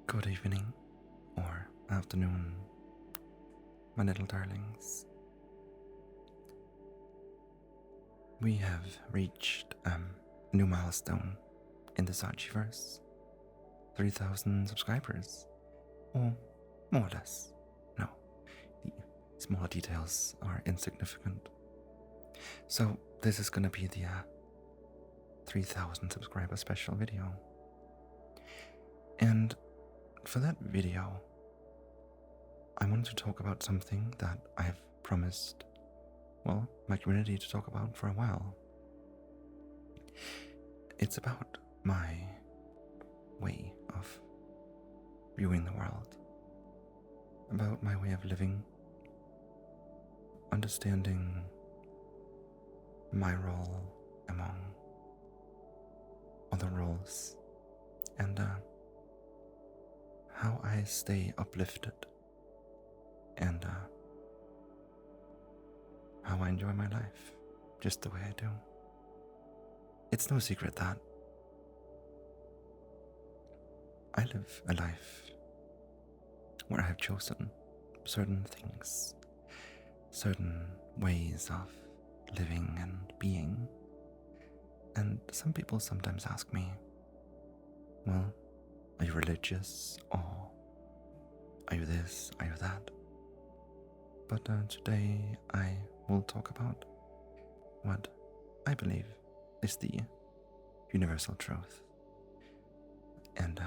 Good evening or afternoon, my little darlings. We have reached a new milestone in the Sachiverse. 3,000 subscribers, or more or less. No, the smaller details are insignificant. So this is gonna be the 3,000 subscriber special video. And for that video, I wanted to talk about something that I've promised, well, my community to talk about for a while. It's about my way of viewing the world, about my way of living, understanding my role among other roles, and how I stay uplifted, and how I enjoy my life just the way I do. It's no secret that I live a life where I have chosen certain things, certain ways of living and being. And some people sometimes ask me, well, are you religious, or are you this, are you that? But today I will talk about what I believe is the universal truth. And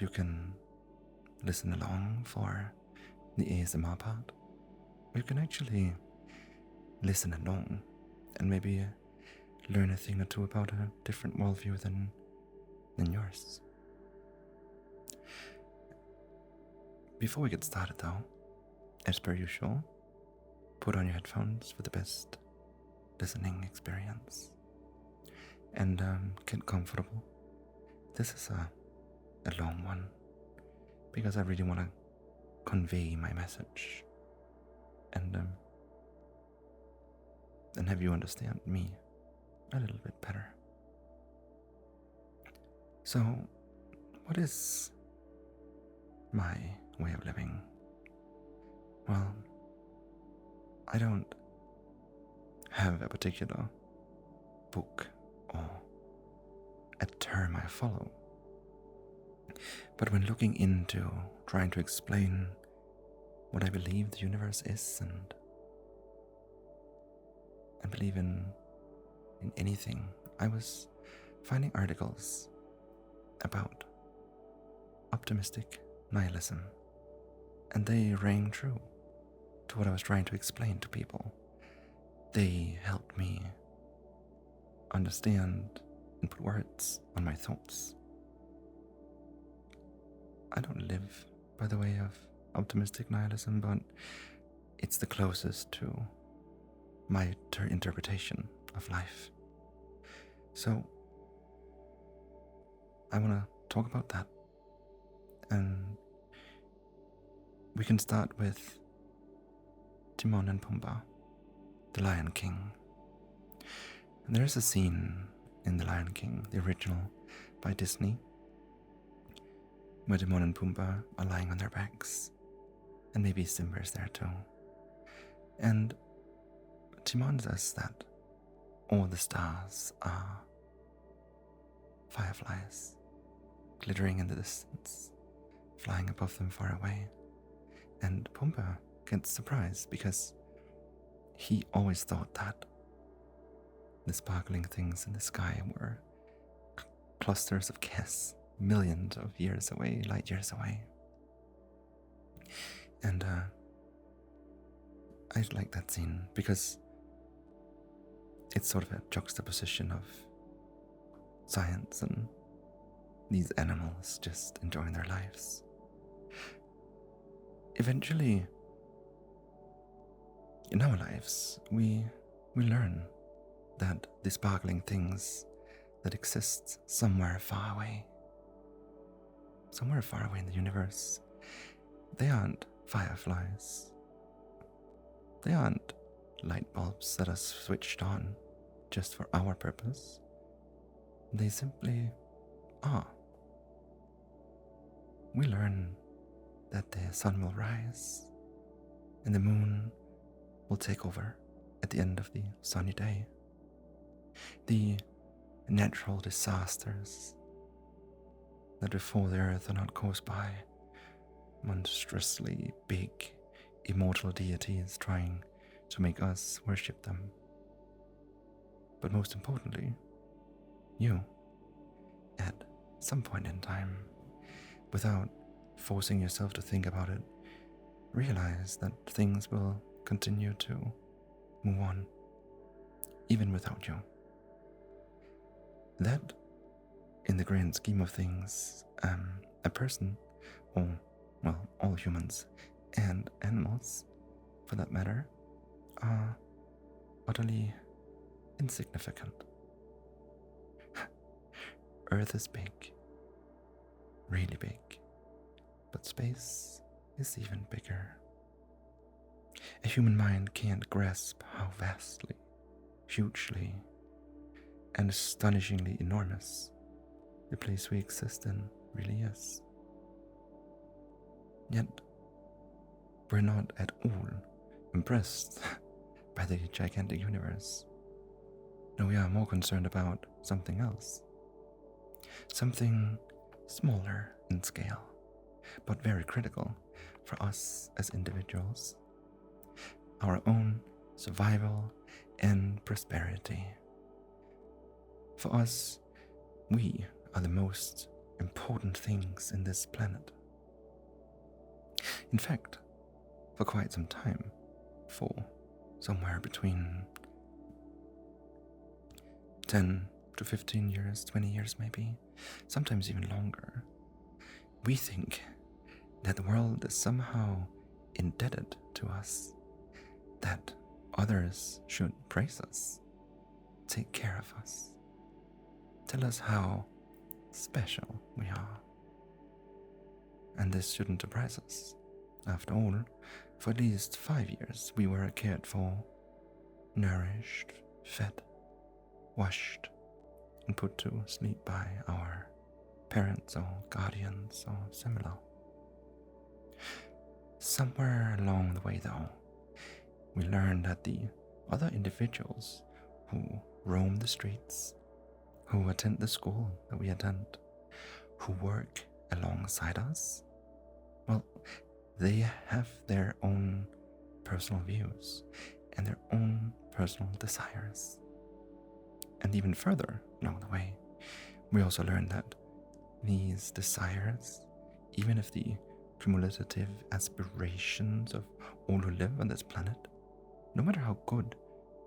you can listen along for the ASMR part, or you can actually listen along and maybe learn a thing or two about a different worldview than yours. Before we get started though, as per usual, put on your headphones for the best listening experience, and get comfortable. This is a long one because I really want to convey my message and have you understand me a little bit better. So, what is my way of living? Well, I don't have a particular book or a term I follow. But when looking into trying to explain what I believe the universe is and believe in anything, I was finding articles about optimistic nihilism, and they rang true to what I was trying to explain to people. They helped me understand and put words on my thoughts. I don't live by the way of optimistic nihilism, but it's the closest to my interpretation of life. So I want to talk about that, and we can start with Timon and Pumbaa, the Lion King. And there is a scene in The Lion King, the original by Disney, where Timon and Pumbaa are lying on their backs, and maybe Simba's there too. And Timon says that all the stars are fireflies, glittering in the distance, flying above them far away. And Pumbaa gets surprised because he always thought that the sparkling things in the sky were clusters of gas, millions of years away, light years away. And I like that scene because it's sort of a juxtaposition of science and these animals just enjoying their lives. Eventually, in our lives, we learn that the sparkling things that exist somewhere far away in the universe, they aren't fireflies. They aren't light bulbs that are switched on just for our purpose. They simply are. we learn that the sun will rise and the moon will take over at the end of the sunny day. The natural disasters that before the earth are not caused by monstrously big immortal deities trying to make us worship them. But most importantly, you, at some point in time, without forcing yourself to think about it, realize that things will continue to move on, even without you. That, in the grand scheme of things, a person, or, well, all humans and animals, for that matter, are utterly insignificant. Earth is big, really big, but space is even bigger. A human mind can't grasp how vastly, hugely, and astonishingly enormous the place we exist in really is. Yet, we're not at all impressed by the gigantic universe. No, we are more concerned about something else. Something smaller in scale, but very critical for us as individuals. Our own survival and prosperity. For us, we are the most important things in this planet. In fact, for quite some time, for somewhere between 10 to 15 years, 20 years maybe, sometimes even longer, we think that the world is somehow indebted to us, that others should praise us, take care of us, tell us how special we are. And this shouldn't surprise us. After all, for at least 5 years we were cared for, nourished, fed, washed, and put to sleep by our parents or guardians or similar. Somewhere along the way, though, we learned that the other individuals who roam the streets, who attend the school that we attend, who work alongside us, well, they have their own personal views and their own personal desires. And even further along the way, we also learned that these desires, even if the cumulative aspirations of all who live on this planet, no matter how good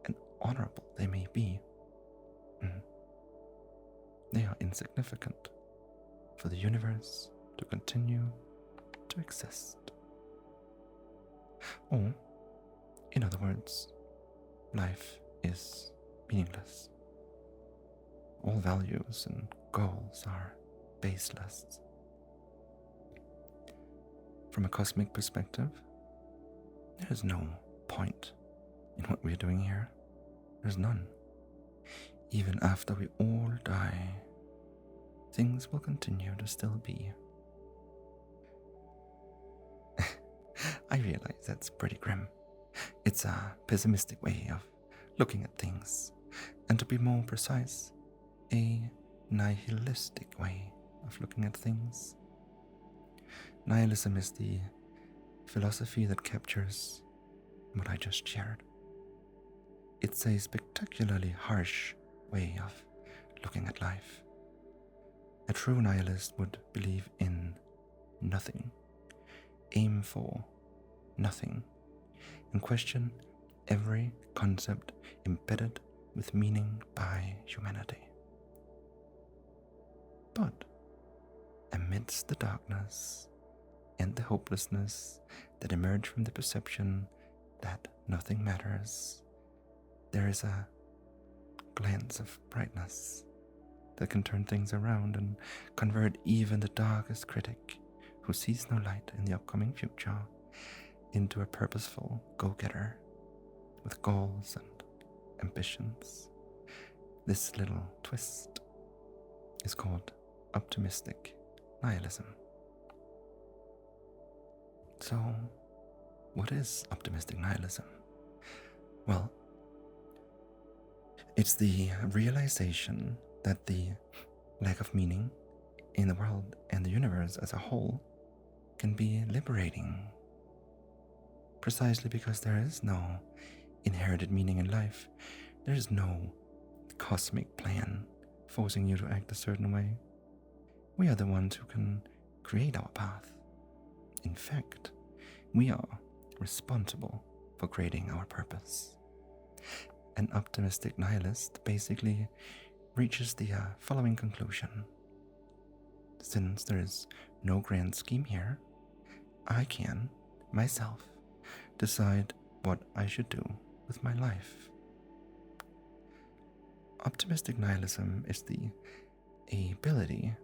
and honorable they may be, they are insignificant for the universe to continue to exist. Or, in other words, life is meaningless. All values and goals are baseless. From a cosmic perspective, there is no point in what we are doing here. There's none. Even after we all die, things will continue to still be. I realize that's pretty grim. It's a pessimistic way of looking at things, and to be more precise, a nihilistic way of looking at things. Nihilism is the philosophy that captures what I just shared. It's a spectacularly harsh way of looking at life. A true nihilist would believe in nothing, aim for nothing, and question every concept embedded with meaning by humanity. But amidst the darkness and the hopelessness that emerge from the perception that nothing matters, there is a glance of brightness that can turn things around and convert even the darkest critic who sees no light in the upcoming future into a purposeful go-getter with goals and ambitions. This little twist is called Optimistic Nihilism. So, what is optimistic nihilism? Well, it's the realization that the lack of meaning in the world and the universe as a whole can be liberating. Precisely because there is no inherited meaning in life, there is no cosmic plan forcing you to act a certain way. We are the ones who can create our path. In fact, we are responsible for creating our purpose. An optimistic nihilist basically reaches the following conclusion. Since there is no grand scheme here, I can, myself, decide what I should do with my life. Optimistic nihilism is the ability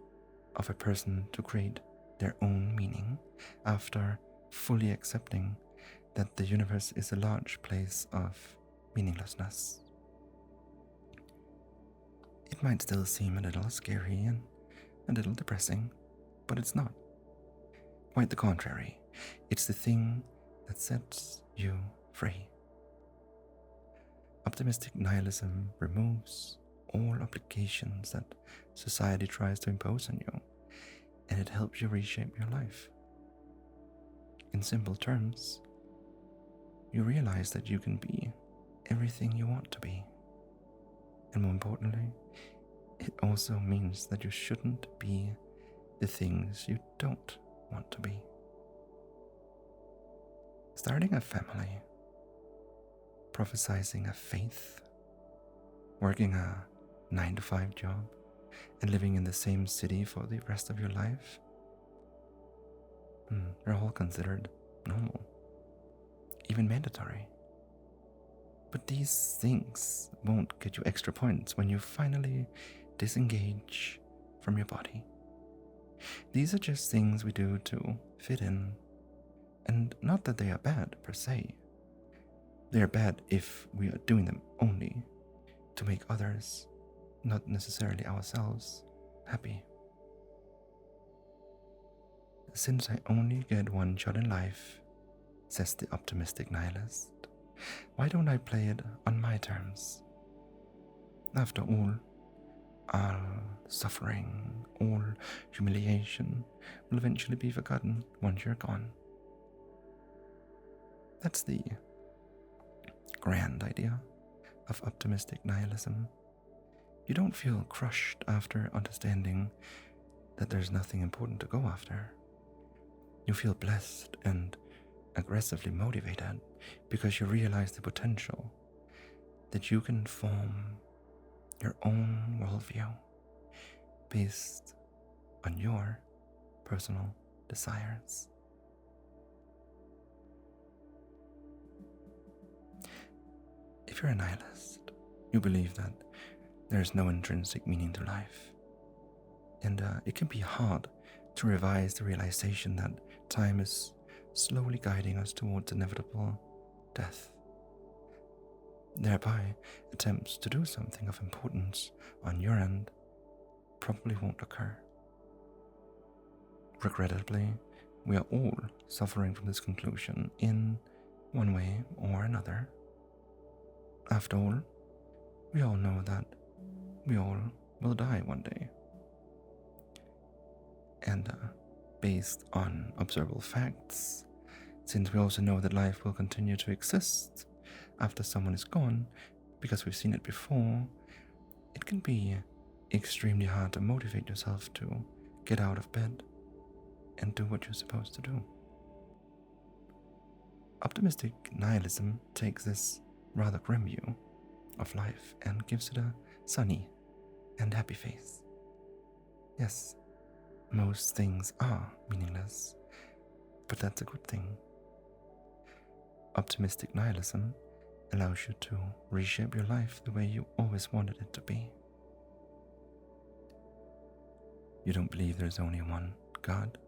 of a person to create their own meaning after fully accepting that the universe is a large place of meaninglessness. It might still seem a little scary and a little depressing, but it's not. Quite the contrary, it's the thing that sets you free. Optimistic nihilism removes all obligations that society tries to impose on you, and it helps you reshape your life. In simple terms, you realize that you can be everything you want to be. And more importantly, it also means that you shouldn't be the things you don't want to be. Starting a family, prophesizing a faith, working a 9-to-5 job, and living in the same city for the rest of your life, they're all considered normal, even mandatory. But these things won't get you extra points when you finally disengage from your body. These are just things we do to fit in, and not that they are bad per se. They are bad if we are doing them only to make others, not necessarily ourselves, happy. Since I only get one shot in life, says the optimistic nihilist, why don't I play it on my terms? After all suffering, all humiliation will eventually be forgotten once you're gone. That's the grand idea of optimistic nihilism. You don't feel crushed after understanding that there's nothing important to go after. You feel blessed and aggressively motivated because you realize the potential that you can form your own worldview based on your personal desires. If you're a nihilist, you believe that there's no intrinsic meaning to life, and it can be hard to revise the realization that time is slowly guiding us towards inevitable death. Thereby, attempts to do something of importance on your end probably won't occur. Regrettably, we are all suffering from this conclusion in one way or another. After all, we all know that we all will die one day. And based on observable facts, since we also know that life will continue to exist after someone is gone, because we've seen it before, it can be extremely hard to motivate yourself to get out of bed and do what you're supposed to do. Optimistic nihilism takes this rather grim view of life and gives it a sunny and happy face. Yes, most things are meaningless, but that's a good thing. Optimistic nihilism allows you to reshape your life the way you always wanted it to be. You don't believe there's only one God?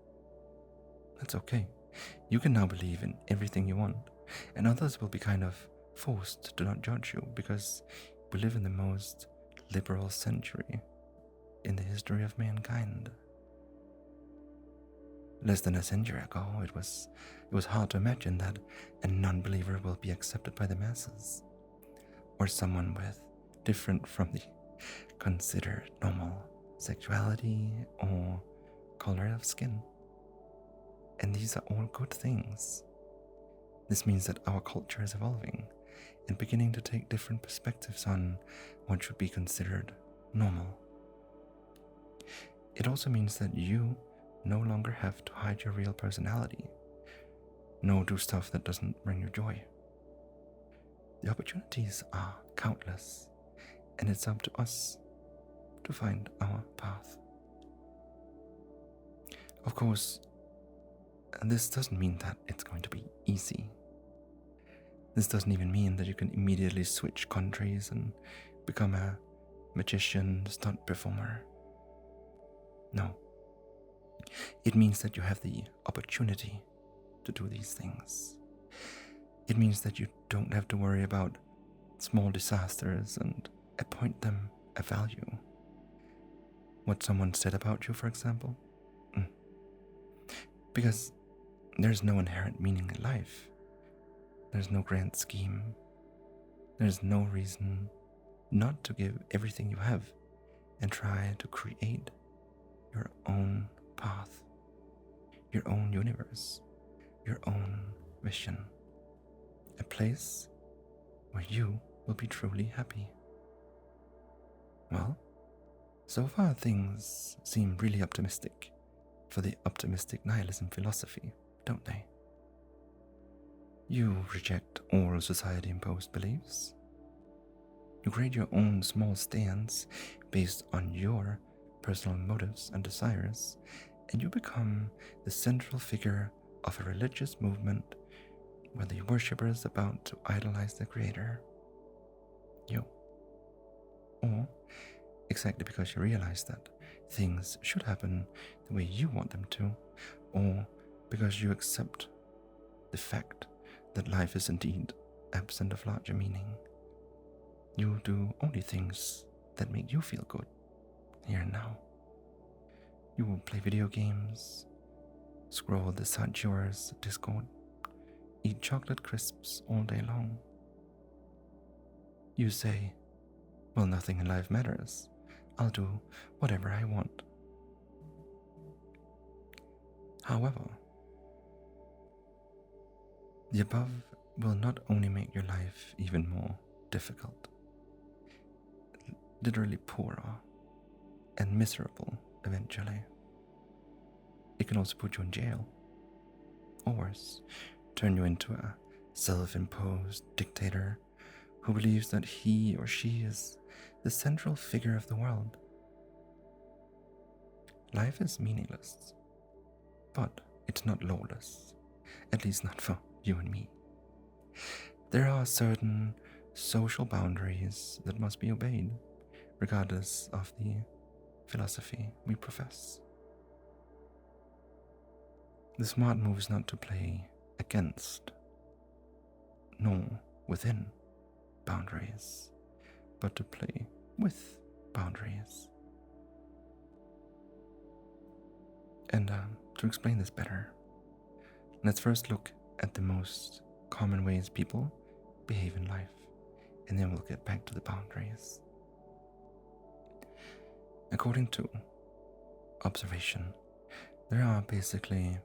That's okay. You can now believe in everything you want, and others will be kind of forced to not judge you because we live in the most liberal century in the history of mankind. Less than a century ago, it was hard to imagine that a non-believer will be accepted by the masses, or someone with different from the considered normal sexuality or color of skin. And these are all good things. This means that our culture is evolving and beginning to take different perspectives on what should be considered normal. It also means that you no longer have to hide your real personality, nor do stuff that doesn't bring you joy. The opportunities are countless, and it's up to us to find our path. Of course, this doesn't mean that it's going to be easy. This doesn't even mean that you can immediately switch countries and become a magician, stunt performer. No. It means that you have the opportunity to do these things. It means that you don't have to worry about small disasters and appoint them a value. What someone said about you, for example. Because there's no inherent meaning in life. There's no grand scheme. There's no reason not to give everything you have and try to create your own path, your own universe, your own vision, a place where you will be truly happy. Well, so far things seem really optimistic for the optimistic nihilism philosophy, don't they? You reject all society-imposed beliefs. You create your own small stance based on your personal motives and desires, and you become the central figure of a religious movement where the worshipper is about to idolize the creator, you. Or exactly because you realize that things should happen the way you want them to, or because you accept the fact that life is indeed absent of larger meaning. You do only things that make you feel good, here and now. You will play video games, scroll the Sachior's Discord, eat chocolate crisps all day long. You say, well, nothing in life matters. I'll do whatever I want. However, the above will not only make your life even more difficult, literally poorer and miserable eventually. It can also put you in jail, or worse, turn you into a self-imposed dictator who believes that he or she is the central figure of the world. Life is meaningless, but it's not lawless, at least not for you and me. There are certain social boundaries that must be obeyed, regardless of the philosophy we profess. The smart move is not to play against, nor within boundaries, but to play with boundaries. And to explain this better, let's first look at the most common ways people behave in life, and then we'll get back to the boundaries. According to observation, there are basically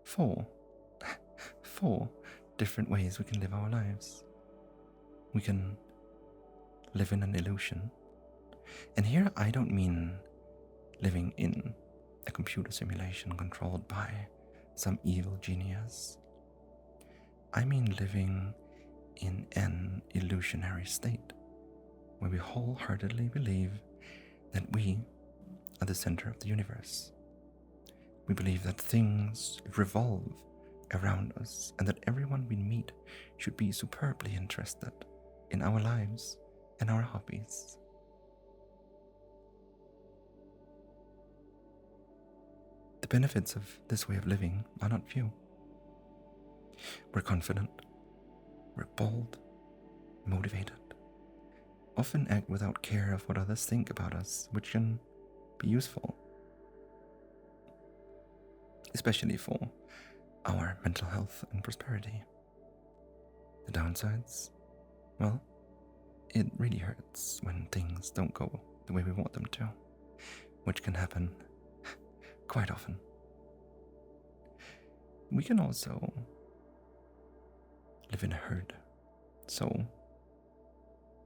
four different ways we can live our lives. We can live in an illusion. And here I don't mean living in a computer simulation controlled by some evil genius. I mean living in an illusionary state where we wholeheartedly believe that we are the center of the universe. We believe that things revolve around us and that everyone we meet should be superbly interested in our lives and our hobbies. The benefits of this way of living are not few. We're confident, we're bold, motivated, often act without care of what others think about us, which can be useful. especially for our mental health and prosperity. The downsides? Well, it really hurts when things don't go the way we want them to, which can happen quite often. We can also live in a herd, so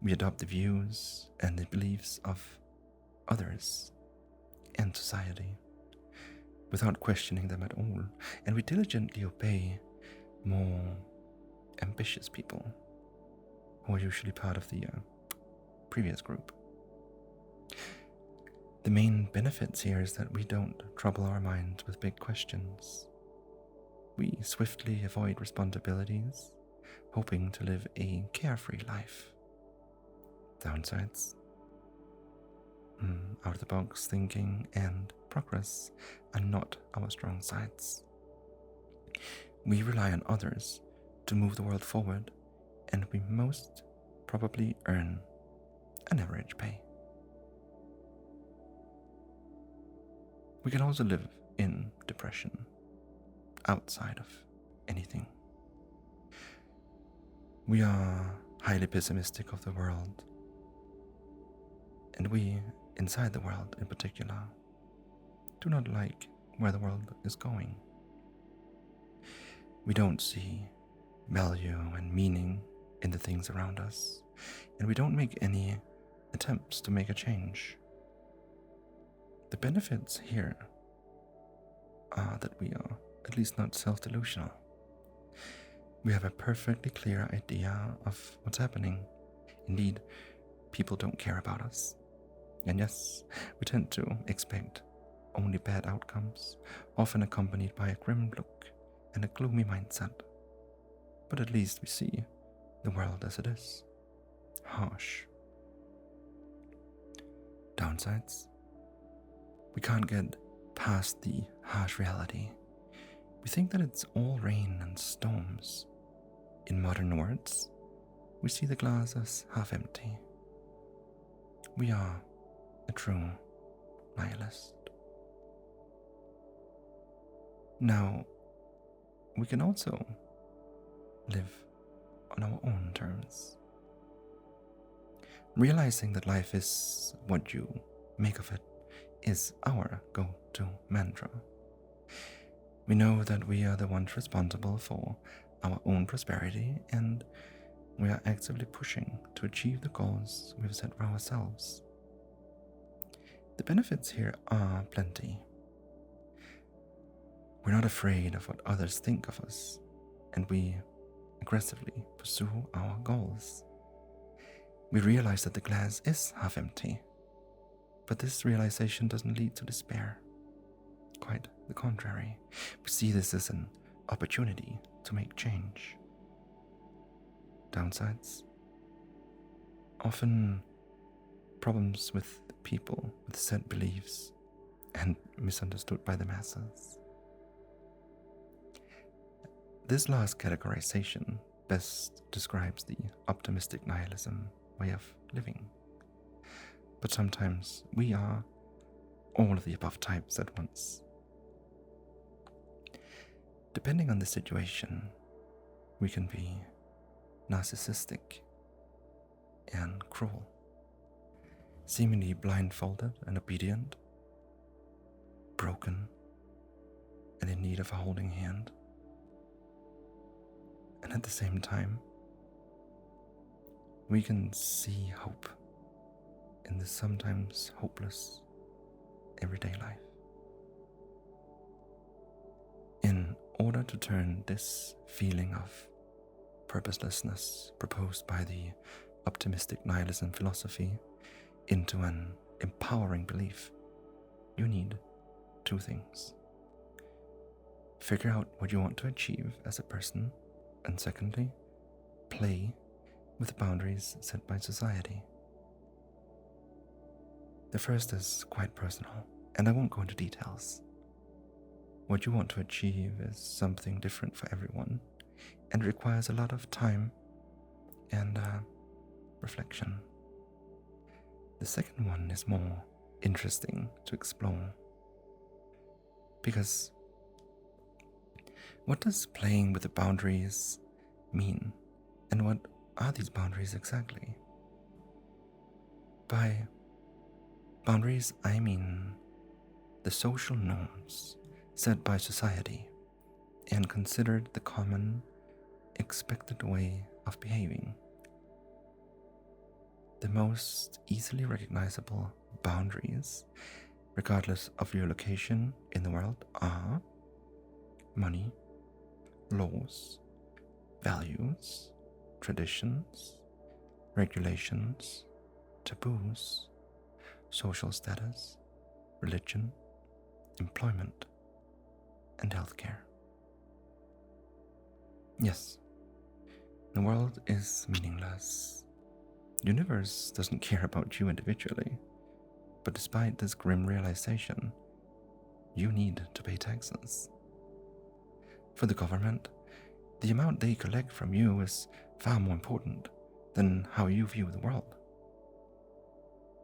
we adopt the views and the beliefs of others and society without questioning them at all, and we diligently obey more ambitious people who are usually part of the previous group. The main benefits here is that we don't trouble our minds with big questions. We swiftly avoid responsibilities, hoping to live a carefree life. Downsides? Out-of-the-box thinking and progress are not our strong sides. We rely on others to move the world forward, and we most probably earn an average pay. We can also live in depression, outside of anything. We are highly pessimistic of the world, and we, inside the world in particular, do not like where the world is going. We don't see value and meaning in the things around us, and we don't make any attempts to make a change. The benefits here are that we are at least not self-delusional. We have a perfectly clear idea of what's happening. Indeed, people don't care about us. And yes, we tend to expect only bad outcomes, often accompanied by a grim look and a gloomy mindset. But at least we see the world as it is. Harsh. Downsides? We can't get past the harsh reality. We think that it's all rain and storms. In modern words, we see the glass as half empty. We are a true nihilist. Now, we can also live on our own terms. Realizing that life is what you make of it is our go-to mantra. We know that we are the ones responsible for our own prosperity, and we are actively pushing to achieve the goals we've set for ourselves. The benefits here are plenty. We're not afraid of what others think of us, and we aggressively pursue our goals. We realize that the glass is half empty, but this realization doesn't lead to despair. Quite the contrary. We see this as an opportunity to make change. Downsides? Often problems with people with set beliefs and misunderstood by the masses. This last categorization best describes the optimistic nihilism way of living. But sometimes we are all of the above types at once. Depending on the situation, we can be narcissistic and cruel, seemingly blindfolded and obedient, broken and in need of a holding hand, and at the same time, we can see hope in the sometimes hopeless everyday life. In order to turn this feeling of purposelessness proposed by the optimistic nihilism philosophy into an empowering belief, you need two things. Figure out what you want to achieve as a person, and secondly, play with the boundaries set by society. The first is quite personal, and I won't go into details. What you want to achieve is something different for everyone, and requires a lot of time and reflection. The second one is more interesting to explore, because What does playing with the boundaries mean? And what are these boundaries exactly? By boundaries, I mean the social norms set by society and considered the common, expected way of behaving. The most easily recognizable boundaries, regardless of your location in the world, are money, laws, values, traditions, regulations, taboos, social status, religion, employment, and healthcare. Yes, the world is meaningless. The universe doesn't care about you individually, but despite this grim realization, you need to pay taxes. For the government, the amount they collect from you is far more important than how you view the world.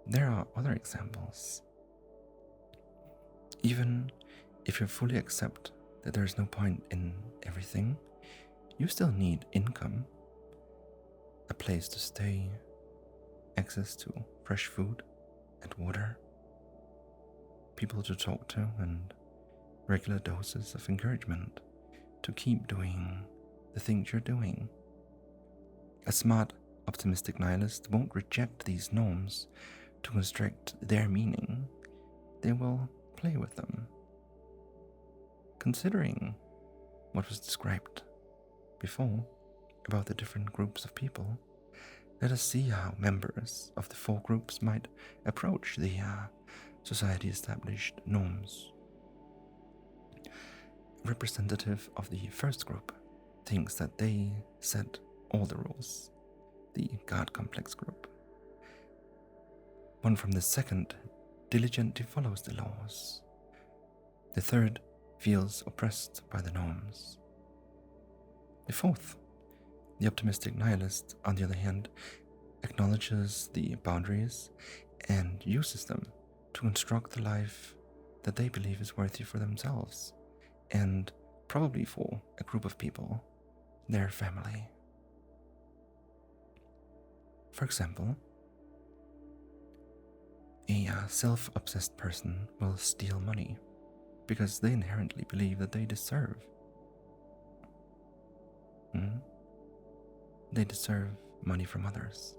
There are other examples. Even if you fully accept that there is no point in everything, you still need income, a place to stay, access to fresh food and water, people to talk to, and regular doses of encouragement to keep doing the things you're doing. A smart, optimistic nihilist won't reject these norms to construct their meaning. They will play with them. Considering what was described before about the different groups of people, let us see how members of the four groups might approach the society-established norms. A representative of the first group thinks that they set all the rules, the God complex group. One from the second diligently follows the laws. The third feels oppressed by the norms. The fourth, the optimistic nihilist, on the other hand, acknowledges the boundaries and uses them to construct the life that they believe is worthy for themselves and probably for a group of people, their family. For example, a self-obsessed person will steal money because they inherently believe that they deserve. They deserve money from others.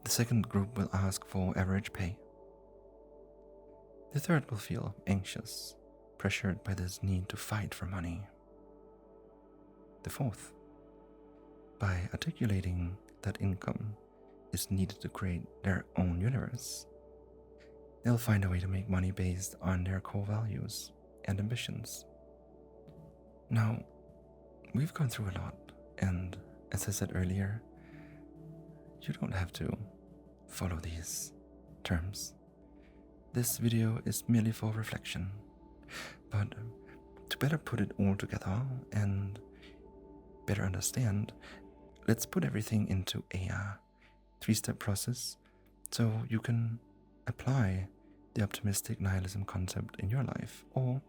The second group will ask for average pay. The third will feel anxious, pressured by this need to fight for money. The fourth, by articulating that income is needed to create their own universe, they'll find a way to make money based on their core values and ambitions. Now, we've gone through a lot, and as I said earlier, you don't have to follow these terms. This video is merely for reflection, but to better put it all together and better understand, let's put everything into a three-step process so you can apply the optimistic nihilism concept in your life, or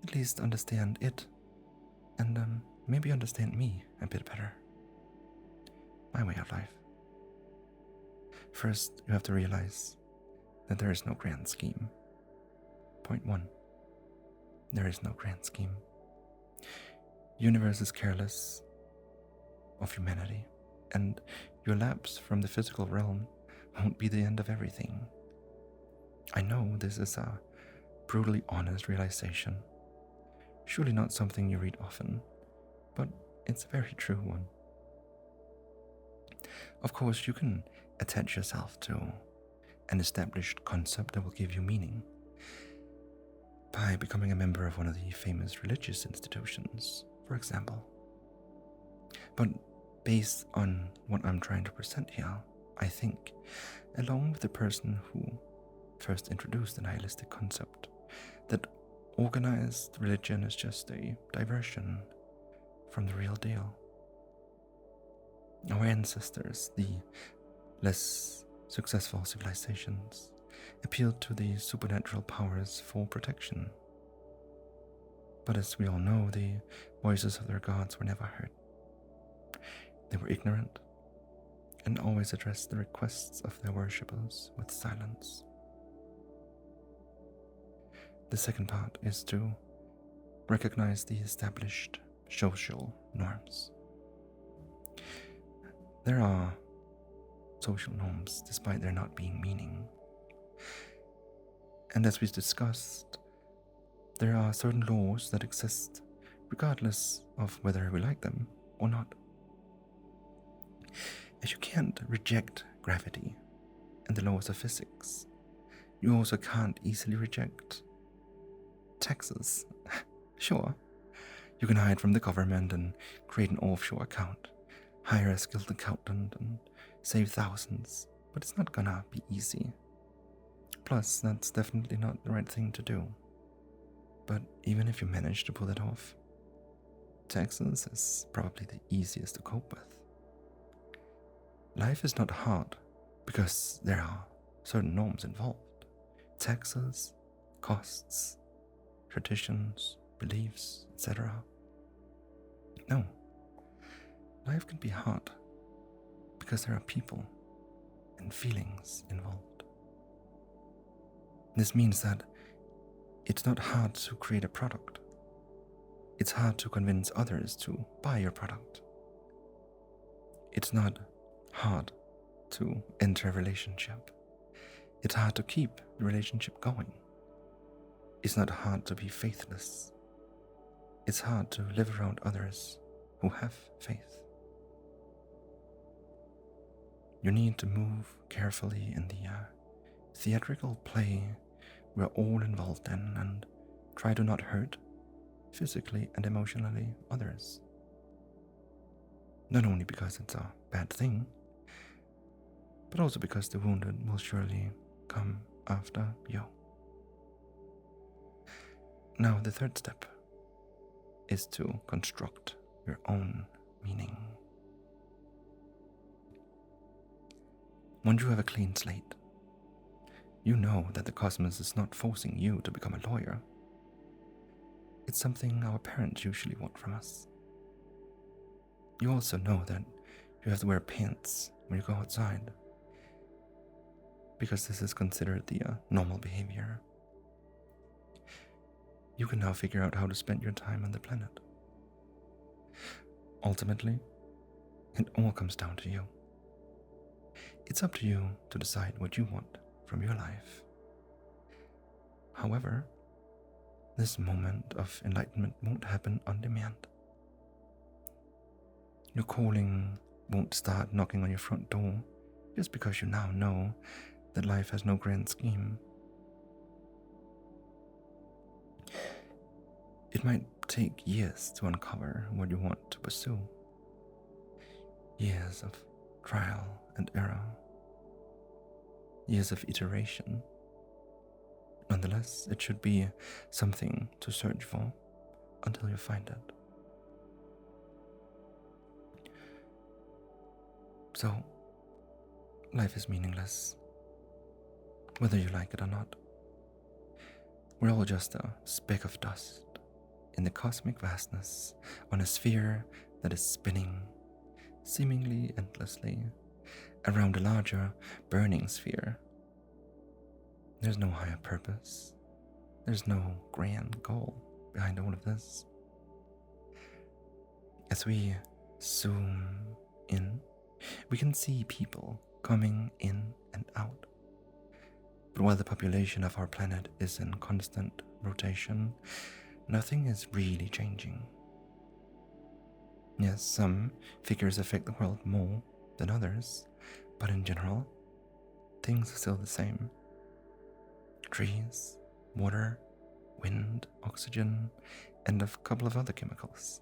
at least understand it and maybe understand me a bit better. My way of life. First, you have to realize that there is no grand scheme. Point 1. There is no grand scheme. Universe is careless of humanity, and your lapse from the physical realm won't be the end of everything. I know this is a brutally honest realization. Surely not something you read often, but it's a very true one. Of course, you can attach yourself to an established concept that will give you meaning by becoming a member of one of the famous religious institutions, for example. But based on what I'm trying to present here, I think, along with the person who first introduced the nihilistic concept, that organized religion is just a diversion from the real deal. Our ancestors, the less successful civilizations, appealed to the supernatural powers for protection. But as we all know, the voices of their gods were never heard. They were ignorant and always addressed the requests of their worshippers with silence. The second part is to recognize the established social norms. There are social norms despite there not being meaning. And as we've discussed, there are certain laws that exist regardless of whether we like them or not. As you can't reject gravity and the laws of physics, you also can't easily reject taxes. Sure, you can hide from the government and create an offshore account, hire a skilled accountant and save thousands, but it's not gonna be easy. Plus, that's definitely not the right thing to do. But even if you manage to pull it off, taxes is probably the easiest to cope with. Life is not hard because there are certain norms involved. Taxes, costs, traditions, beliefs, etc. No, life can be hard because there are people and feelings involved. This means that it's not hard to create a product. It's hard to convince others to buy your product. It's not hard to enter a relationship. It's hard to keep the relationship going. It's not hard to be faithless. It's hard to live around others who have faith. You need to move carefully in the theatrical play we're all involved in and try to not hurt, physically and emotionally, others. Not only because it's a bad thing, but also because the wounded will surely come after you. Now the third step is to construct your own meaning. Once you have a clean slate, you know that the cosmos is not forcing you to become a lawyer. It's something our parents usually want from us. You also know that you have to wear pants when you go outside, because this is considered the normal behavior. You can now figure out how to spend your time on the planet. Ultimately, it all comes down to you. It's up to you to decide what you want from your life. However, this moment of enlightenment won't happen on demand. Your calling won't start knocking on your front door just because you now know that life has no grand scheme. It might take years to uncover what you want to pursue. Years of trial and error. Years of iteration. Nonetheless, it should be something to search for until you find it. So, life is meaningless, whether you like it or not. We're all just a speck of dust in the cosmic vastness on a sphere that is spinning, seemingly endlessly, around a larger, burning sphere. There's no higher purpose. There's no grand goal behind all of this. As we zoom in, we can see people coming in and out. But while the population of our planet is in constant rotation, nothing is really changing. Yes, some figures affect the world more than others, but in general, things are still the same. Trees, water, wind, oxygen, and a couple of other chemicals.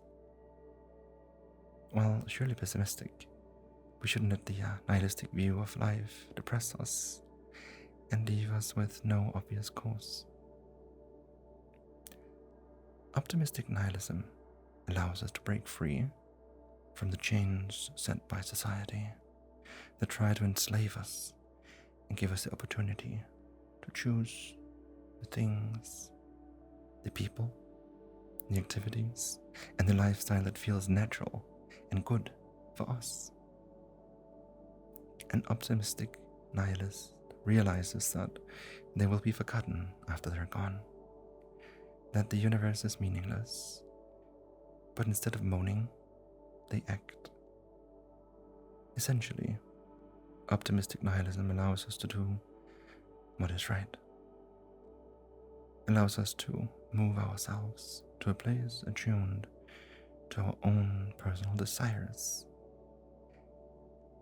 While surely pessimistic, we shouldn't let the nihilistic view of life depress us and leave us with no obvious cause. Optimistic nihilism allows us to break free from the chains set by society that try to enslave us and give us the opportunity to choose the things, the people, the activities, and the lifestyle that feels natural and good for us. An optimistic nihilist realizes that they will be forgotten after they're gone, that the universe is meaningless, but instead of moaning, they act. Essentially, optimistic nihilism allows us to do what is right, allows us to move ourselves to a place attuned to our own personal desires.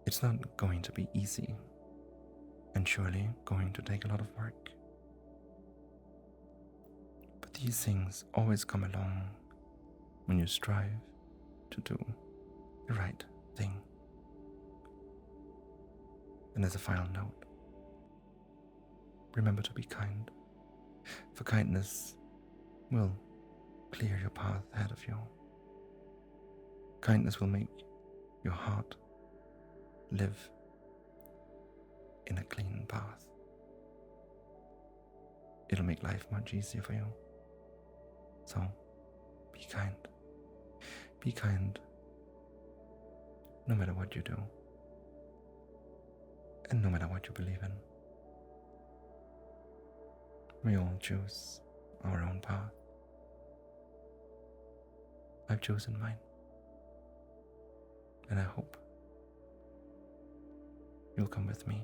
It's not going to be easy, and surely going to take a lot of work. But these things always come along when you strive to do the right thing. And as a final note, remember to be kind, for kindness will clear your path ahead of you. Kindness will make your heart live in a clean path. It'll make life much easier for you. So, be kind. Be kind no matter what you do, and no matter what you believe in. We all choose our own path. I've chosen mine, and I hope you'll come with me